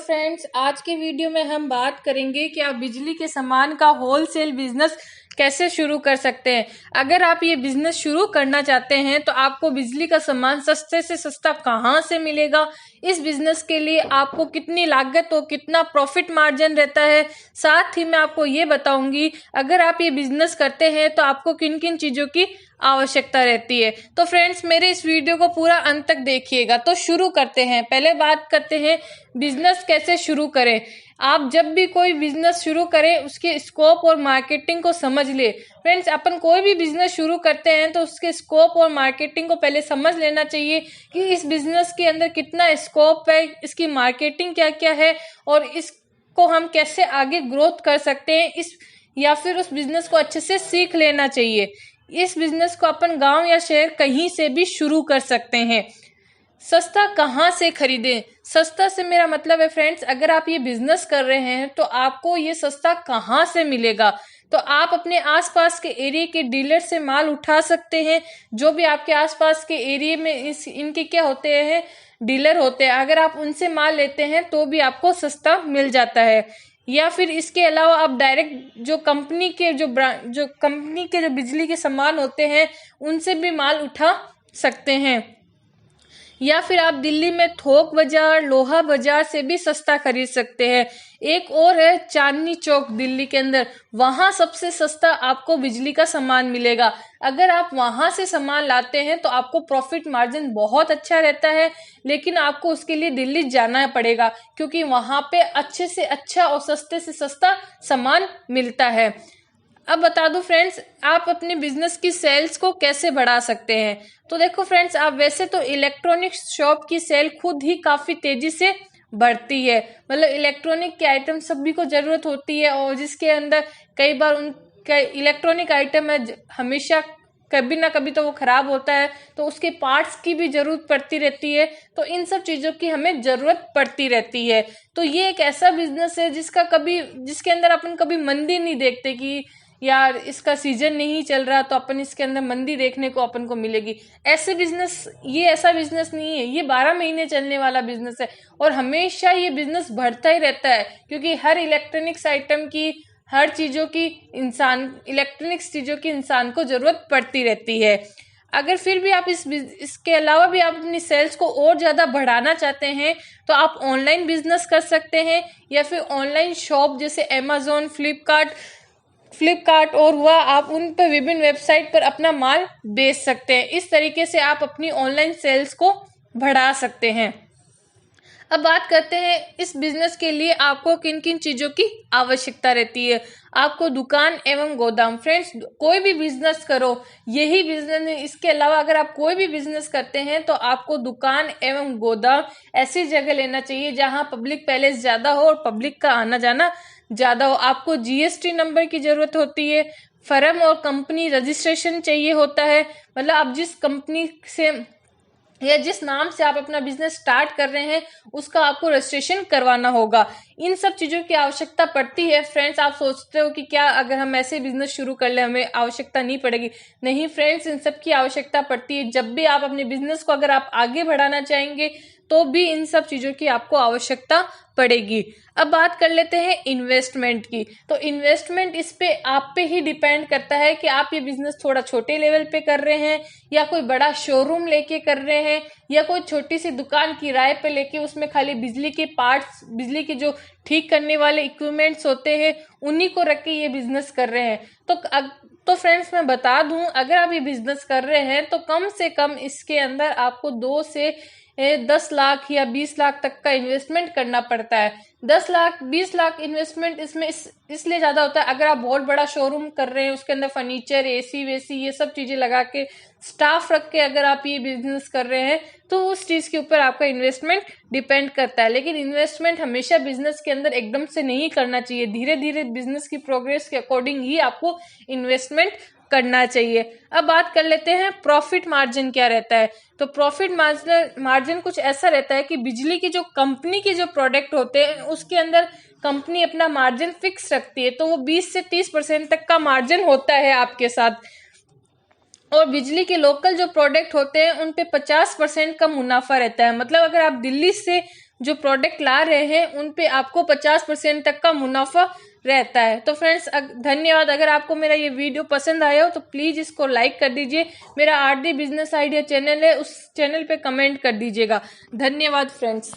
Friends, आज के video में हम बात करेंगे कि आप बिजली के सामान का होलसेल बिजनेस कैसे शुरू कर सकते हैं। अगर आप ये बिजनेस शुरू करना चाहते हैं तो आपको बिजली का सामान सस्ते से सस्ता कहाँ से मिलेगा, इस बिजनेस के लिए आपको कितनी लागत और कितना प्रॉफिट मार्जिन रहता है, साथ ही मैं आपको ये बताऊंगी अगर आप ये बिजनेस करते हैं तो आपको किन किन चीज़ों की आवश्यकता रहती है। तो फ्रेंड्स, मेरे इस वीडियो को पूरा अंत तक देखिएगा। तो शुरू करते हैं। पहले बात करते हैं बिजनेस कैसे शुरू करें। आप जब भी कोई बिजनेस शुरू करें उसके स्कोप और मार्केटिंग को समझ ले। फ्रेंड्स, अपन कोई भी बिजनेस शुरू करते हैं तो उसके स्कोप और मार्केटिंग को पहले समझ लेना चाहिए कि इस बिजनेस के अंदर कितना स्कोप है, इसकी मार्केटिंग क्या क्या है और इसको हम कैसे आगे ग्रोथ कर सकते हैं, इस या फिर उस बिजनेस को अच्छे से सीख लेना चाहिए। इस बिजनेस को अपन गांव या शहर कहीं से भी शुरू कर सकते हैं। सस्ता कहाँ से खरीदें? सस्ता से मेरा मतलब है फ्रेंड्स, अगर आप ये बिजनेस कर रहे हैं तो आपको ये सस्ता कहाँ से मिलेगा। तो आप अपने आसपास के एरिया के डीलर से माल उठा सकते हैं। जो भी आपके आसपास के एरिया में इनके क्या होते हैं, डीलर होते हैं। अगर आप उनसे माल लेते हैं तो भी आपको सस्ता मिल जाता है। या फिर इसके अलावा आप डायरेक्ट जो कंपनी के जो बिजली के सामान होते हैं उनसे भी माल उठा सकते हैं। या फिर आप दिल्ली में थोक बाजार, लोहा बाजार से भी सस्ता खरीद सकते हैं। एक और है चांदनी चौक दिल्ली के अंदर, वहां सबसे सस्ता आपको बिजली का सामान मिलेगा। अगर आप वहां से सामान लाते हैं तो आपको प्रॉफिट मार्जिन बहुत अच्छा रहता है, लेकिन आपको उसके लिए दिल्ली जाना पड़ेगा क्योंकि वहां पे अच्छे से अच्छा और सस्ते से सस्ता सामान मिलता है। अब बता दूं फ्रेंड्स, आप अपने बिजनेस की सेल्स को कैसे बढ़ा सकते हैं। तो देखो फ्रेंड्स, आप वैसे तो इलेक्ट्रॉनिक शॉप की सेल खुद ही काफी तेजी से बढ़ती है। मतलब इलेक्ट्रॉनिक के आइटम सभी को जरूरत होती है और जिसके अंदर कई बार उनका इलेक्ट्रॉनिक आइटम है हमेशा कभी ना कभी तो वो खराब होता है, तो उसके पार्ट्स की भी जरूरत पड़ती रहती है। तो इन सब चीजों की हमें जरूरत पड़ती रहती है। तो ये एक ऐसा बिजनेस है जिसके अंदर अपन कभी मंदी नहीं देखते कि यार इसका सीजन नहीं चल रहा तो अपन इसके अंदर मंदी देखने को अपन को मिलेगी। ये ऐसा बिजनेस नहीं है। ये 12 महीने चलने वाला बिजनेस है और हमेशा ये बिजनेस बढ़ता ही रहता है क्योंकि हर इलेक्ट्रॉनिक्स आइटम की, इलेक्ट्रॉनिक्स चीजों की इंसान को जरूरत पड़ती रहती है। अगर फिर भी आप इसके अलावा भी आप अपनी सेल्स को और ज्यादा बढ़ाना चाहते हैं तो आप ऑनलाइन बिजनेस कर सकते हैं या फिर ऑनलाइन शॉप जैसे अमेजोन, फ्लिपकार्ट और हुआ, आप उन पर विभिन्न वेबसाइट पर अपना माल बेच सकते हैं। इस तरीके से आप अपनी ऑनलाइन सेल्स को बढ़ा सकते हैं। अब बात करते हैं इस बिजनेस के लिए आपको किन किन चीजों की आवश्यकता रहती है। आपको दुकान एवं गोदाम। फ्रेंड्स, कोई भी बिजनेस करो, यही बिजनेस, इसके अलावा अगर आप कोई भी बिजनेस करते हैं तो आपको दुकान एवं गोदाम ऐसी जगह लेना चाहिए जहां पब्लिक पैलेस ज्यादा हो और पब्लिक का आना जाना ज्यादा हो। आपको जीएसटी नंबर की जरूरत होती है। फर्म और कंपनी रजिस्ट्रेशन चाहिए होता है। मतलब आप जिस कंपनी से या जिस नाम से आप अपना बिजनेस स्टार्ट कर रहे हैं उसका आपको रजिस्ट्रेशन करवाना होगा। इन सब चीजों की आवश्यकता पड़ती है। फ्रेंड्स, आप सोचते हो कि क्या अगर हम ऐसे बिजनेस शुरू कर ले हमें आवश्यकता नहीं पड़ेगी। नहीं फ्रेंड्स, इन सब की आवश्यकता पड़ती है। जब भी आप अपने बिजनेस को अगर आप आगे बढ़ाना चाहेंगे तो भी इन सब चीजों की आपको आवश्यकता पड़ेगी। अब बात कर लेते हैं इन्वेस्टमेंट की। तो इन्वेस्टमेंट इस पे आप पे ही डिपेंड करता है कि आप ये बिजनेस थोड़ा छोटे लेवल पे कर रहे हैं या कोई बड़ा शोरूम लेके कर रहे हैं या कोई छोटी सी दुकान किराए पे लेके उसमें खाली बिजली के पार्ट्स, बिजली के जो ठीक करने वाले इक्विपमेंट्स होते हैं उन्हीं को रख के ये बिजनेस कर रहे हैं। तो फ्रेंड्स, मैं बता दूं, अगर आप ये बिजनेस कर रहे हैं तो कम से कम इसके अंदर आपको 2 से 10 लाख या 20 लाख तक का इन्वेस्टमेंट करना पड़ता है। 10 लाख 20 लाख इन्वेस्टमेंट इसमें इसलिए ज्यादा होता है अगर आप बहुत बड़ा शोरूम कर रहे हैं, उसके अंदर फर्नीचर, एसी वेसी ये सब चीजें लगा के स्टाफ रख के अगर आप ये बिजनेस कर रहे हैं तो उस चीज के ऊपर आपका इन्वेस्टमेंट डिपेंड करता है। लेकिन इन्वेस्टमेंट हमेशा बिजनेस के अंदर एकदम से नहीं करना चाहिए। धीरे धीरे बिजनेस की प्रोग्रेस के अकॉर्डिंग ही आपको इन्वेस्टमेंट करना चाहिए। अब बात कर लेते हैं प्रॉफिट मार्जिन क्या रहता है। तो प्रॉफिट मार्जिन कुछ ऐसा रहता है कि बिजली की जो कंपनी के जो प्रोडक्ट होते हैं उसके अंदर कंपनी अपना मार्जिन फिक्स रखती है, तो वो 20 से 30% तक का मार्जिन होता है आपके साथ। और बिजली के लोकल जो प्रोडक्ट होते हैं उन पे 50% का मुनाफा रहता है। मतलब अगर आप दिल्ली से जो प्रोडक्ट ला रहे हैं उन पे आपको 50% तक का मुनाफा रहता है। तो फ्रेंड्स धन्यवाद। अगर आपको मेरा ये वीडियो पसंद आया हो तो प्लीज़ इसको लाइक कर दीजिए। मेरा आरडी बिजनेस आइडिया चैनल है, उस चैनल पे कमेंट कर दीजिएगा। धन्यवाद फ्रेंड्स।